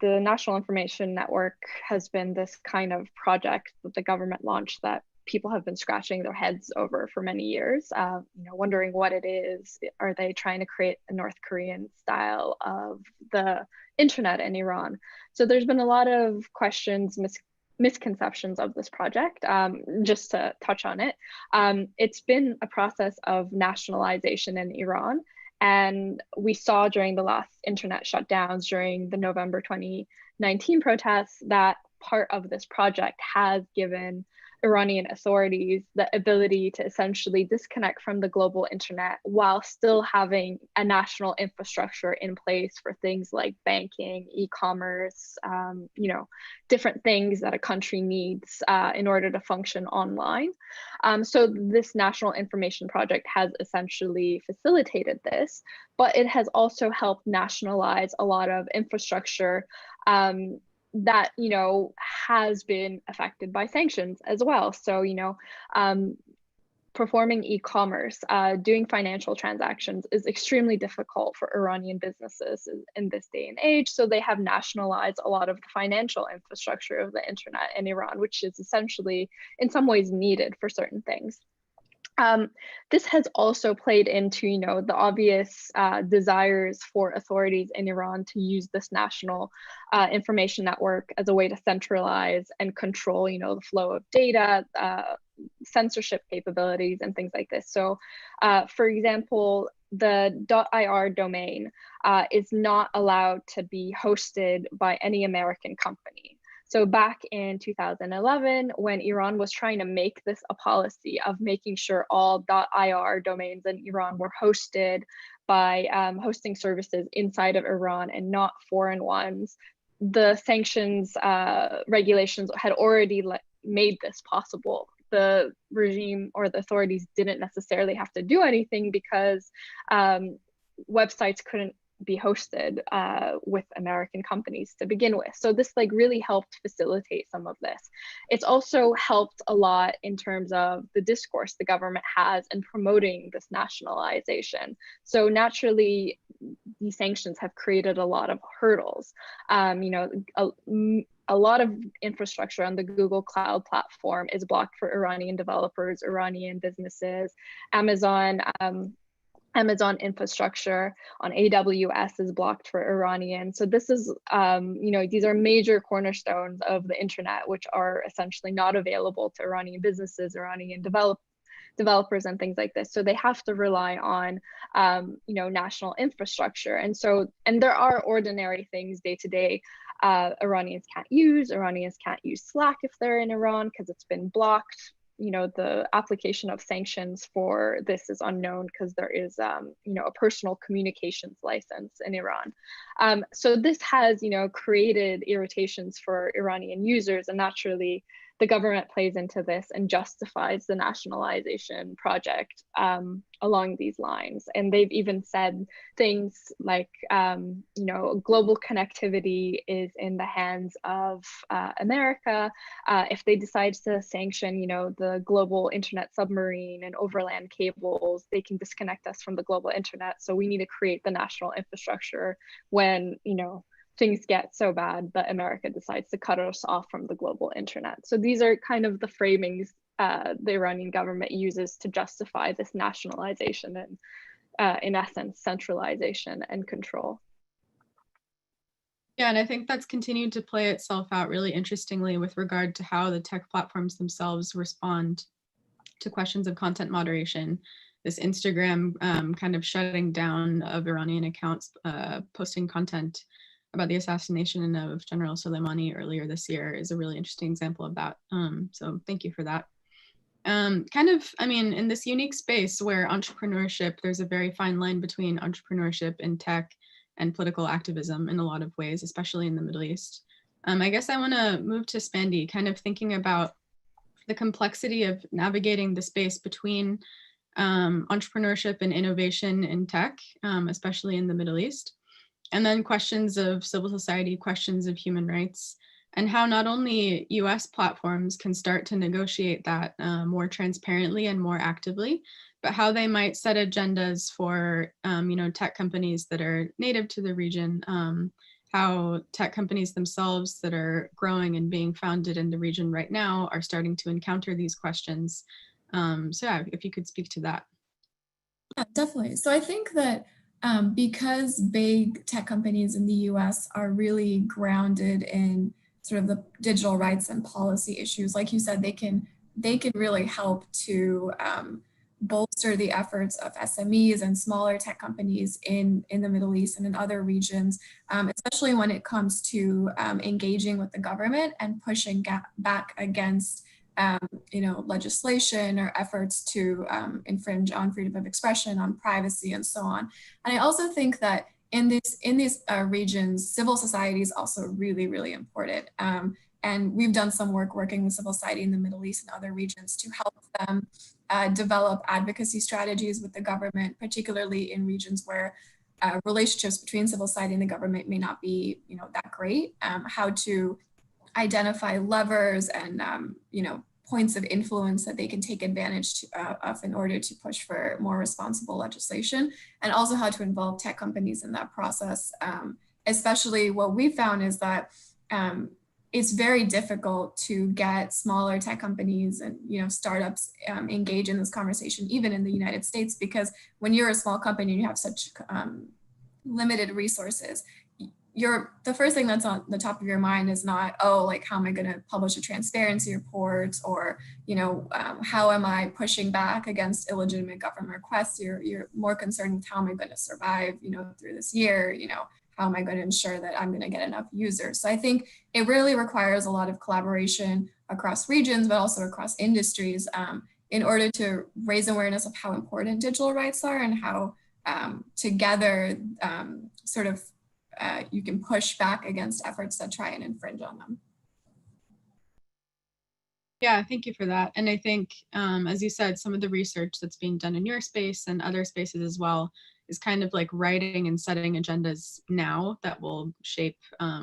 the National Information Network has been this kind of project that the government launched that people have been scratching their heads over for many years, wondering what it is. Are they trying to create a North Korean style of the internet in Iran? So there's been a lot of questions, misconceptions of this project. Just to touch on it, it's been a process of nationalization in Iran. And we saw during the last internet shutdowns during the November 2019 protests that part of this project has given Iranian authorities the ability to essentially disconnect from the global internet while still having a national infrastructure in place for things like banking, e-commerce, different things that a country needs in order to function online. So this National Information Project has essentially facilitated this, but it has also helped nationalize a lot of infrastructure that has been affected by sanctions as well. So performing e-commerce, doing financial transactions is extremely difficult for Iranian businesses in this day and age. So they have nationalized a lot of the financial infrastructure of the internet in Iran, which is essentially in some ways needed for certain things. This has also played into, the obvious desires for authorities in Iran to use this national information network as a way to centralize and control, the flow of data, censorship capabilities, and things like this. So, for example, the .ir domain is not allowed to be hosted by any American company. So back in 2011, when Iran was trying to make this a policy of making sure all .ir domains in Iran were hosted by hosting services inside of Iran and not foreign ones, the sanctions regulations had already made this possible. The regime or the authorities didn't necessarily have to do anything because websites couldn't be hosted with American companies to begin with. So this really helped facilitate some of this. It's also helped a lot in terms of the discourse the government has in promoting this nationalization. So naturally, these sanctions have created a lot of hurdles. A lot of infrastructure on the Google Cloud platform is blocked for Iranian developers, Iranian businesses. Amazon infrastructure on AWS is blocked for Iranian. So this is, these are major cornerstones of the internet, which are essentially not available to Iranian businesses, Iranian developers and things like this. So they have to rely on, national infrastructure. And there are ordinary things day to day Iranians can't use. Iranians can't use Slack if they're in Iran because it's been blocked. The application of sanctions for this is unknown because there is, a personal communications license in Iran. So this has, created irritations for Iranian users, and naturally the government plays into this and justifies the nationalization project along these lines. And they've even said things like, global connectivity is in the hands of America. If they decide to sanction, the global internet submarine and overland cables, they can disconnect us from the global internet. So we need to create the national infrastructure when, things get so bad that America decides to cut us off from the global internet. So these are kind of the framings the Iranian government uses to justify this nationalization and, in essence, centralization and control. Yeah, and I think that's continued to play itself out really interestingly with regard to how the tech platforms themselves respond to questions of content moderation. This Instagram kind of shutting down of Iranian accounts posting content about the assassination of General Soleimani earlier this year is a really interesting example of that. So thank you for that. In this unique space where entrepreneurship, there's a very fine line between entrepreneurship and tech and political activism in a lot of ways, especially in the Middle East. I guess I want to move to Spandy, kind of thinking about the complexity of navigating the space between entrepreneurship and innovation in tech, especially in the Middle East. And then questions of civil society, questions of human rights, and how not only US platforms can start to negotiate that more transparently and more actively, but how they might set agendas for tech companies that are native to the region, how tech companies themselves that are growing and being founded in the region right now are starting to encounter these questions. So yeah, if you could speak to that. Yeah, definitely. So I think that because big tech companies in the US are really grounded in sort of the digital rights and policy issues, like you said, they can really help to bolster the efforts of SMEs and smaller tech companies in the Middle East and in other regions, especially when it comes to engaging with the government and pushing back against legislation or efforts to infringe on freedom of expression, on privacy, and so on. And I also think that in these regions, civil society is also really, really important. And we've done some work working with civil society in the Middle East and other regions to help them develop advocacy strategies with the government, particularly in regions where relationships between civil society and the government may not be, that great. How to identify levers and, points of influence that they can take advantage of in order to push for more responsible legislation, and also how to involve tech companies in that process. Especially what we found is that it's very difficult to get smaller tech companies and startups engage in this conversation, even in the United States, because when you're a small company and you have such limited resources, the first thing that's on the top of your mind is not, oh, like, how am I going to publish a transparency report, or how am I pushing back against illegitimate government requests? You're more concerned with how am I going to survive through this year, how am I going to ensure that I'm going to get enough users? So I think it really requires a lot of collaboration across regions, but also across industries, in order to raise awareness of how important digital rights are, and how together you can push back against efforts that try and infringe on them. Yeah, thank you for that. And I think, as you said, some of the research that's being done in your space and other spaces as well is kind of like writing and setting agendas now that will shape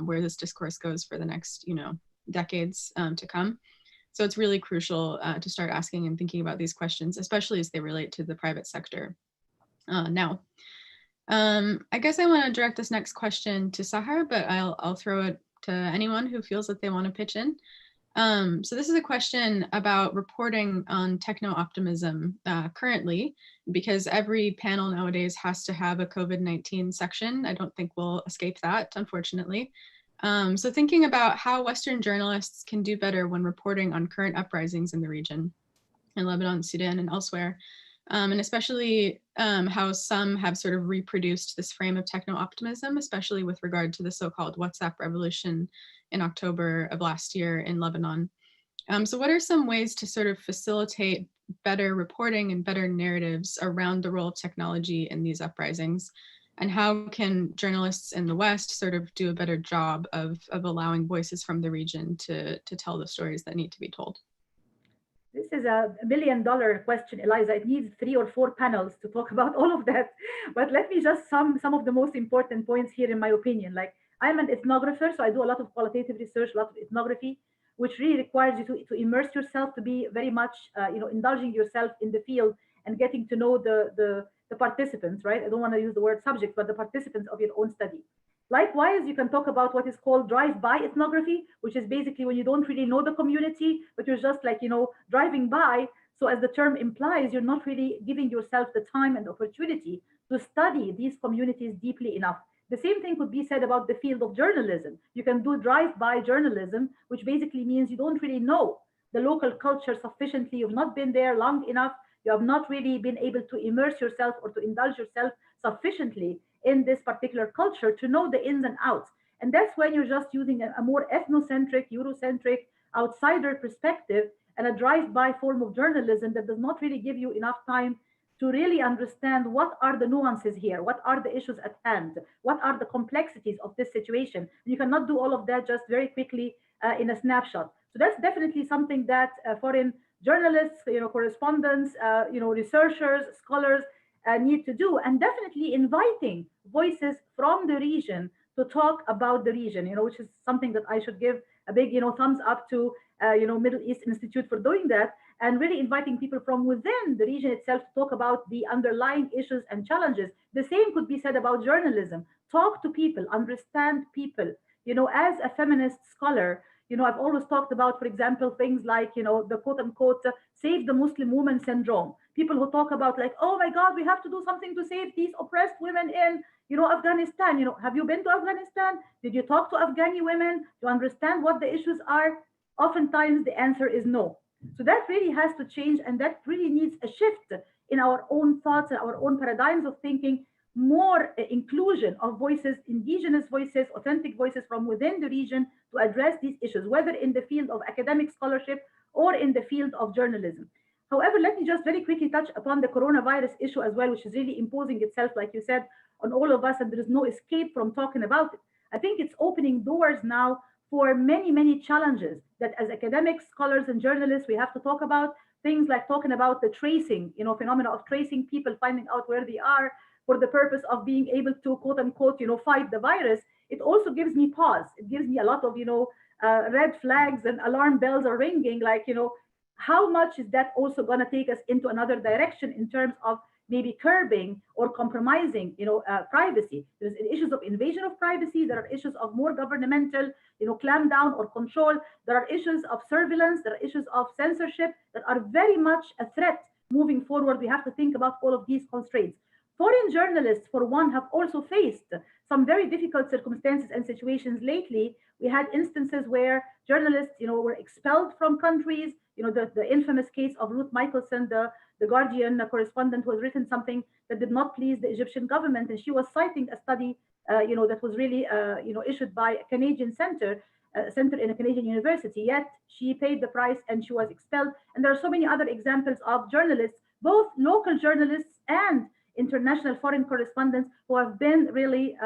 where this discourse goes for the next, decades to come. So it's really crucial to start asking and thinking about these questions, especially as they relate to the private sector now. I guess I want to direct this next question to Sahar, but I'll throw it to anyone who feels that they want to pitch in. So this is a question about reporting on techno-optimism currently, because every panel nowadays has to have a COVID-19 section. I don't think we'll escape that, unfortunately. So thinking about how Western journalists can do better when reporting on current uprisings in the region, in Lebanon, Sudan, and elsewhere, and especially how some have sort of reproduced this frame of techno-optimism, especially with regard to the so-called WhatsApp revolution in October of last year in Lebanon. So what are some ways to sort of facilitate better reporting and better narratives around the role of technology in these uprisings? And how can journalists in the West sort of do a better job of allowing voices from the region to tell the stories that need to be told? This is a $1 million question, Eliza. It needs 3 or 4 panels to talk about all of that. But let me just sum some of the most important points here, in my opinion. Like, I'm an ethnographer, so I do a lot of qualitative research, a lot of ethnography, which really requires you to immerse yourself, to be very much, indulging yourself in the field and getting to know the participants, right? I don't want to use the word subject, but the participants of your own study. Likewise, you can talk about what is called drive-by ethnography, which is basically when you don't really know the community, but you're just like, driving by. So as the term implies, you're not really giving yourself the time and opportunity to study these communities deeply enough. The same thing could be said about the field of journalism. You can do drive-by journalism, which basically means you don't really know the local culture sufficiently. You've not been there long enough. You have not really been able to immerse yourself or to indulge yourself sufficiently in this particular culture to know the ins and outs. And that's when you're just using a more ethnocentric, Eurocentric, outsider perspective, and a drive-by form of journalism that does not really give you enough time to really understand what are the nuances here, what are the issues at hand, what are the complexities of this situation. You cannot do all of that just very quickly in a snapshot. So that's definitely something that foreign journalists, correspondents, researchers, scholars need to do, and definitely inviting voices from the region to talk about the region, which is something that I should give a big, thumbs up to, Middle East Institute for doing that, and really inviting people from within the region itself to talk about the underlying issues and challenges. The same could be said about journalism. Talk to people, understand people. As a feminist scholar, I've always talked about, for example, things like, the quote unquote, save the Muslim woman syndrome. People who talk about like, oh my God, we have to do something to save these oppressed women in, Afghanistan. Have you been to Afghanistan? Did you talk to Afghani women? To understand what the issues are? Oftentimes the answer is no. So that really has to change, and that really needs a shift in our own thoughts and our own paradigms of thinking, more inclusion of voices, indigenous voices, authentic voices from within the region to address these issues, whether in the field of academic scholarship or in the field of journalism. However, let me just very quickly touch upon the coronavirus issue as well, which is really imposing itself, like you said, on all of us, and there is no escape from talking about it. I think it's opening doors now for many, many challenges that as academics, scholars, and journalists, we have to talk about. Things like talking about the tracing, phenomena of tracing people, finding out where they are for the purpose of being able to, quote unquote, fight the virus. It also gives me pause. It gives me a lot of, red flags and alarm bells are ringing, like, how much is that also going to take us into another direction in terms of maybe curbing or compromising, privacy? There's issues of invasion of privacy. There are issues of more governmental, clamp down or control. There are issues of surveillance. There are issues of censorship that are very much a threat moving forward. We have to think about all of these constraints. Foreign journalists, for one, have also faced some very difficult circumstances and situations lately. We had instances where journalists, were expelled from countries. The infamous case of Ruth Michelson, the Guardian correspondent, who has written something that did not please the Egyptian government, and she was citing a study, that was really, issued by a Canadian center in a Canadian university. Yet she paid the price and she was expelled. And there are so many other examples of journalists, both local journalists and international foreign correspondents, who have been really,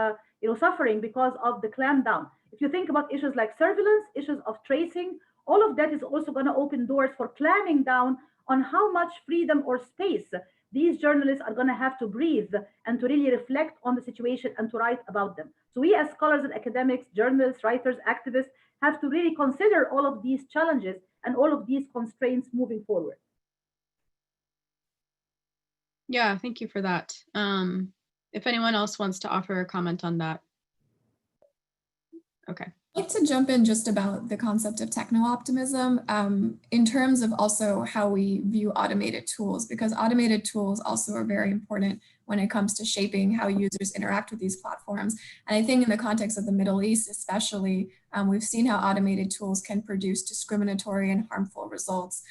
suffering because of the clampdown. If you think about issues like surveillance, issues of tracing, all of that is also going to open doors for clamping down on how much freedom or space these journalists are going to have to breathe and to really reflect on the situation and to write about them. So we, as scholars and academics, journalists, writers, activists, have to really consider all of these challenges and all of these constraints moving forward. Yeah, thank you for that. If anyone else wants to offer a comment on that. Okay. I'd like to jump in just about the concept of techno-optimism in terms of also how we view automated tools, because automated tools also are very important when it comes to shaping how users interact with these platforms. And I think in the context of the Middle East especially, we've seen how automated tools can produce discriminatory and harmful results.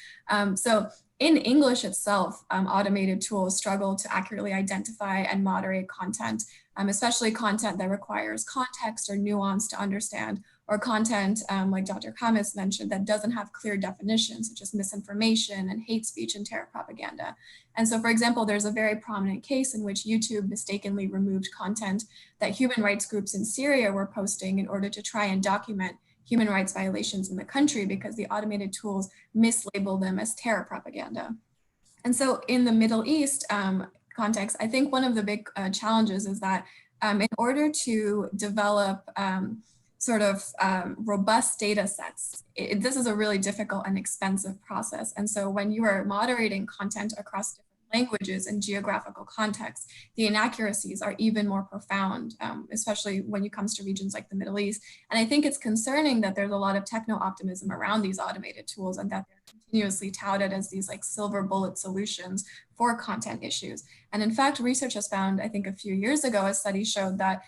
So in English itself, automated tools struggle to accurately identify and moderate content, especially content that requires context or nuance to understand, or content, like Dr. Kamis mentioned, that doesn't have clear definitions, such as misinformation and hate speech and terror propaganda. And so, for example, there's a very prominent case in which YouTube mistakenly removed content that human rights groups in Syria were posting in order to try and document human rights violations in the country, because the automated tools mislabeled them as terror propaganda. And so in the Middle East context, I think one of the big challenges is that in order to develop robust data sets, this is a really difficult and expensive process. And so when you are moderating content across different languages and geographical contexts, the inaccuracies are even more profound, especially when it comes to regions like the Middle East. And I think it's concerning that there's a lot of techno-optimism around these automated tools, and that they're continuously touted as these like silver bullet solutions for content issues. And in fact, research has found, I think a few years ago, a study showed that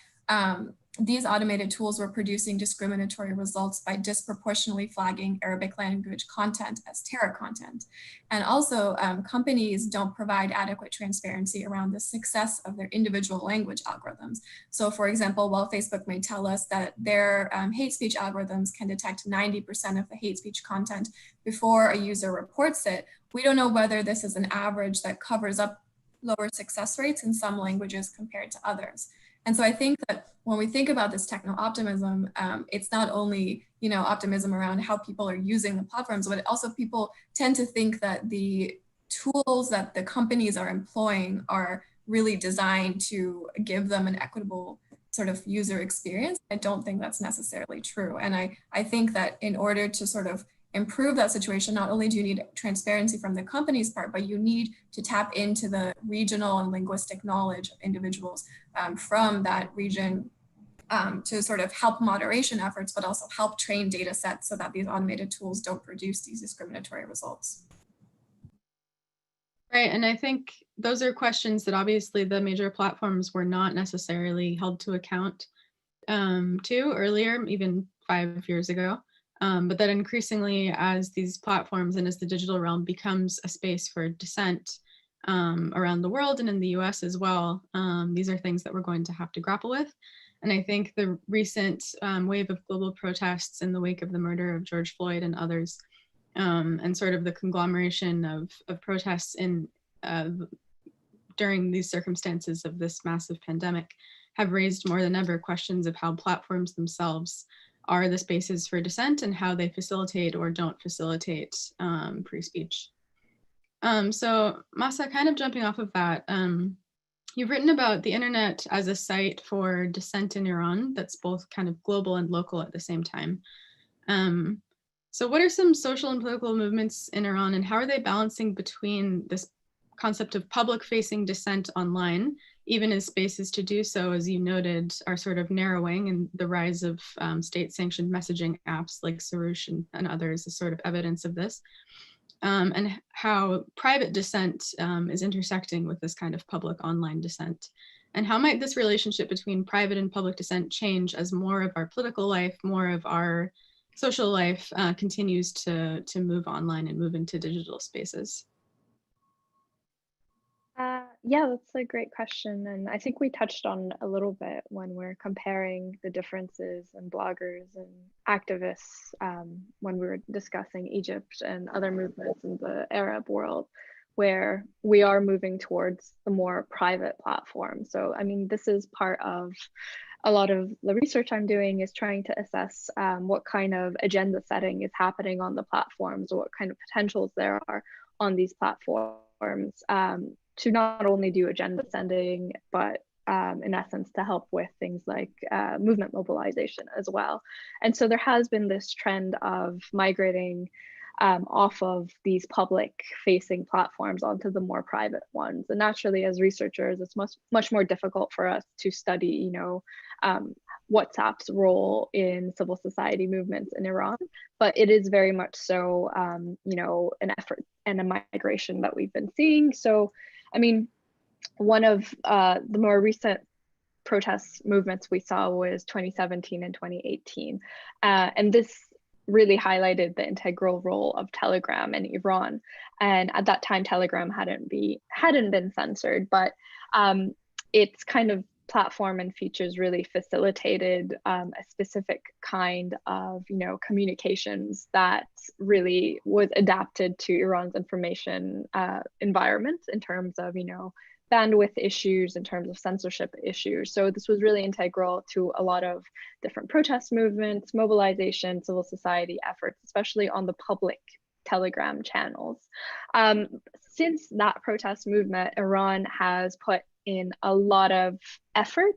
these automated tools were producing discriminatory results by disproportionately flagging Arabic language content as terror content. And also, companies don't provide adequate transparency around the success of their individual language algorithms. So for example, while Facebook may tell us that their hate speech algorithms can detect 90% of the hate speech content before a user reports it, we don't know whether this is an average that covers up lower success rates in some languages compared to others. And so I think that when we think about this techno-optimism, it's not only, optimism around how people are using the platforms, but also people tend to think that the tools that the companies are employing are really designed to give them an equitable sort of user experience. I don't think that's necessarily true. And I think that in order to sort of improve that situation, not only do you need transparency from the company's part, but you need to tap into the regional and linguistic knowledge of individuals from that region to sort of help moderation efforts, but also help train data sets so that these automated tools don't produce these discriminatory results. Right, and I think those are questions that obviously the major platforms were not necessarily held to account to earlier, even 5 years ago. But that increasingly, as these platforms and as the digital realm becomes a space for dissent around the world and in the US as well, these are things that we're going to have to grapple with. And I think the recent wave of global protests in the wake of the murder of George Floyd and others, and sort of the conglomeration of protests during these circumstances of this massive pandemic, have raised more than ever questions of how platforms themselves are the spaces for dissent and how they facilitate or don't facilitate free speech. So Masa, kind of jumping off of that, you've written about the internet as a site for dissent in Iran that's both kind of global and local at the same time. So what are some social and political movements in Iran, and how are they balancing between this concept of public-facing dissent online, even as spaces to do so, as you noted, are sort of narrowing, and the rise of state-sanctioned messaging apps like Censorship and others is sort of evidence of this, and how private dissent is intersecting with this kind of public online dissent? And how might this relationship between private and public dissent change as more of our political life, more of our social life continues to move online and move into digital spaces? Yeah, that's a great question. And I think we touched on a little bit when we're comparing the differences in bloggers and activists when we were discussing Egypt and other movements in the Arab world, where we are moving towards the more private platform. So, I mean, this is part of a lot of the research I'm doing is trying to assess what kind of agenda setting is happening on the platforms, or what kind of potentials there are on these platforms. To not only do agenda sending, but in essence, to help with things like movement mobilization as well. And so there has been this trend of migrating off of these public facing platforms onto the more private ones. And naturally, as researchers, it's much more difficult for us to study, you know, WhatsApp's role in civil society movements in Iran, but it is very much so, you know, an effort and a migration that we've been seeing. So, I mean, one of the more recent protest movements we saw was 2017 and 2018. And this really highlighted the integral role of Telegram in Iran. And at that time, Telegram hadn't been censored, but its kind of platform and features really facilitated a specific kind of, you know, communications that really was adapted to Iran's information environment in terms of, you know, bandwidth issues, in terms of censorship issues. So this was really integral to a lot of different protest movements, mobilization, civil society efforts, especially on the public Telegram channels. Since that protest movement, Iran has put in a lot of effort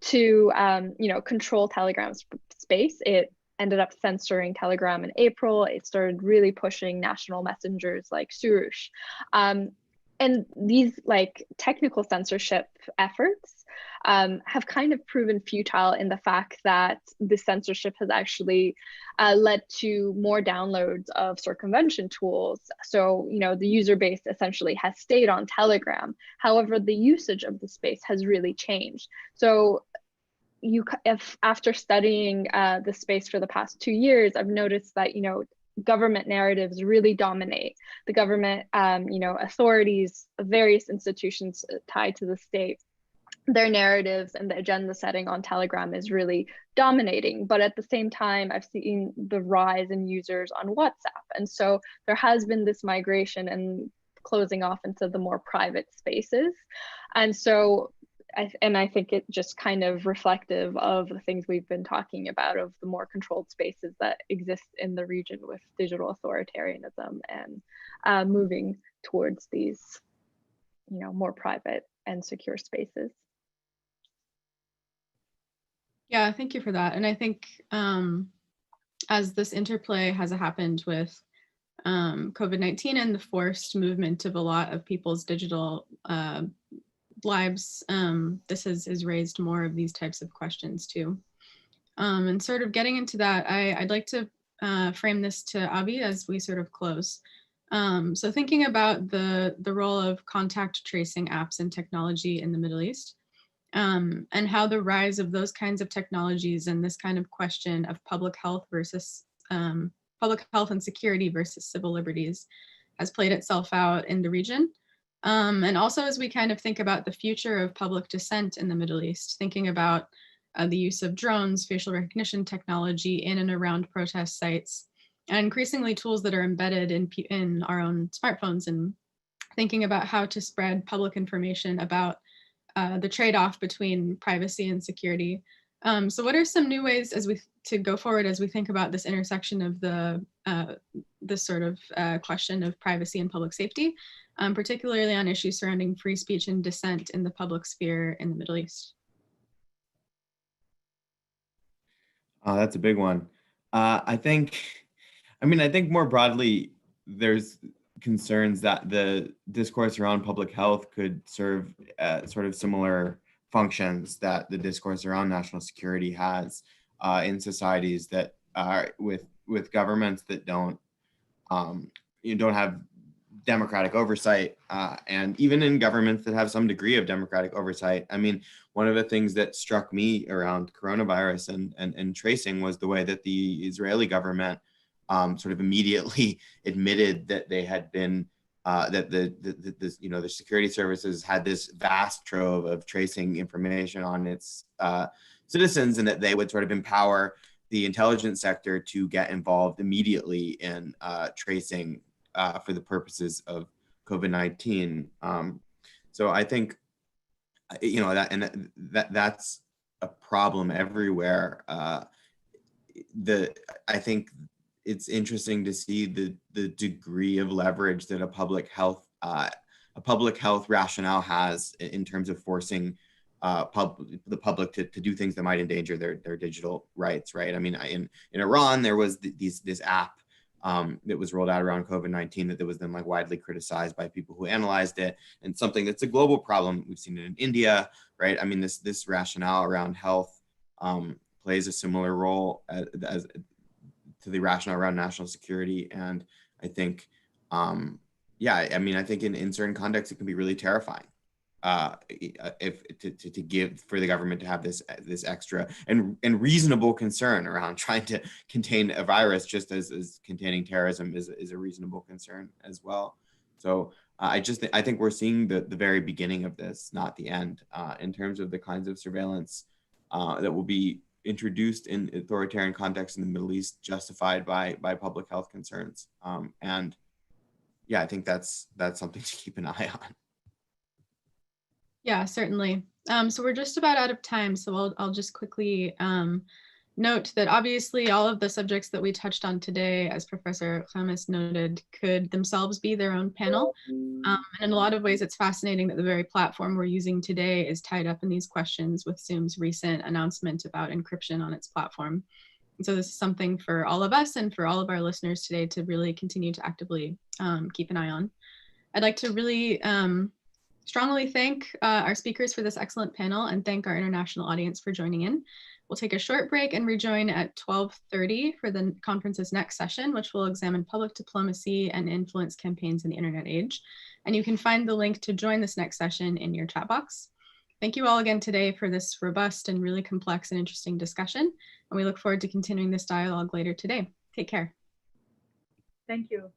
to, you know, control Telegram's space. It ended up censoring Telegram in April. It started really pushing national messengers like Surush. And these like technical censorship efforts have kind of proven futile in the fact that the censorship has actually led to more downloads of circumvention tools. So, you know, the user base essentially has stayed on Telegram. However, the usage of the space has really changed. So if after studying the space for the past 2 years, I've noticed that, you know, government narratives really dominate. The government, you know, authorities, various institutions tied to the state, their narratives and the agenda setting on Telegram is really dominating. But at the same time, I've seen the rise in users on WhatsApp. And so there has been this migration and closing off into the more private spaces. And so I think it just kind of reflective of the things we've been talking about, of the more controlled spaces that exist in the region with digital authoritarianism and moving towards these, you know, more private and secure spaces. Yeah, thank you for that. And I think as this interplay has happened with COVID-19 and the forced movement of a lot of people's digital lives, this has raised more of these types of questions too. And sort of getting into that, I'd like to frame this to Avi as we sort of close. So thinking about the role of contact tracing apps and technology in the Middle East, and how the rise of those kinds of technologies and this kind of question of public health versus public health and security versus civil liberties has played itself out in the region. And also as we kind of think about the future of public dissent in the Middle East, thinking about the use of drones, facial recognition technology in and around protest sites, and increasingly tools that are embedded in our own smartphones, and thinking about how to spread public information about the trade-off between privacy and security. So what are some new ways to go forward as we think about this intersection of this sort of question of privacy and public safety, particularly on issues surrounding free speech and dissent in the public sphere in the Middle East? That's a big one. I think I mean, I think more broadly, there's concerns that the discourse around public health could serve sort of similar functions that the discourse around national security has in societies that are with governments that don't have democratic oversight, and even in governments that have some degree of democratic oversight. I mean, one of the things that struck me around coronavirus and tracing was the way that the Israeli government sort of immediately admitted that they had been that the security services had this vast trove of tracing information on its citizens, and that they would sort of empower the intelligence sector to get involved immediately in tracing for the purposes of COVID-19. So I think, that's a problem everywhere. I think it's interesting to see the degree of leverage that a public health rationale has in terms of forcing the public to do things that might endanger their digital rights, right? I mean, in Iran, there was this app that was rolled out around COVID-19 that was then like widely criticized by people who analyzed it, and something that's a global problem. We've seen it in India, right? I mean, this rationale around health plays a similar role as to the rationale around national security. And I think, I mean, I think in certain contexts, it can be really terrifying if to give for the government to have this extra and reasonable concern around trying to contain a virus, just as containing terrorism is a reasonable concern as well. So I think we're seeing the very beginning of this, not the end, in terms of the kinds of surveillance that will be introduced in authoritarian contexts in the Middle East, justified by public health concerns. And yeah, I think that's something to keep an eye on. Yeah, certainly. So we're just about out of time, so I'll just quickly note that obviously all of the subjects that we touched on today, as Professor Khamis noted, could themselves be their own panel. And in a lot of ways, it's fascinating that the very platform we're using today is tied up in these questions with Zoom's recent announcement about encryption on its platform. And so this is something for all of us and for all of our listeners today to really continue to actively keep an eye on. I'd like to really strongly thank our speakers for this excellent panel and thank our international audience for joining in. We'll take a short break and rejoin at 12:30 for the conference's next session, which will examine public diplomacy and influence campaigns in the internet age. And you can find the link to join this next session in your chat box. Thank you all again today for this robust and really complex and interesting discussion. And we look forward to continuing this dialogue later today. Take care. Thank you.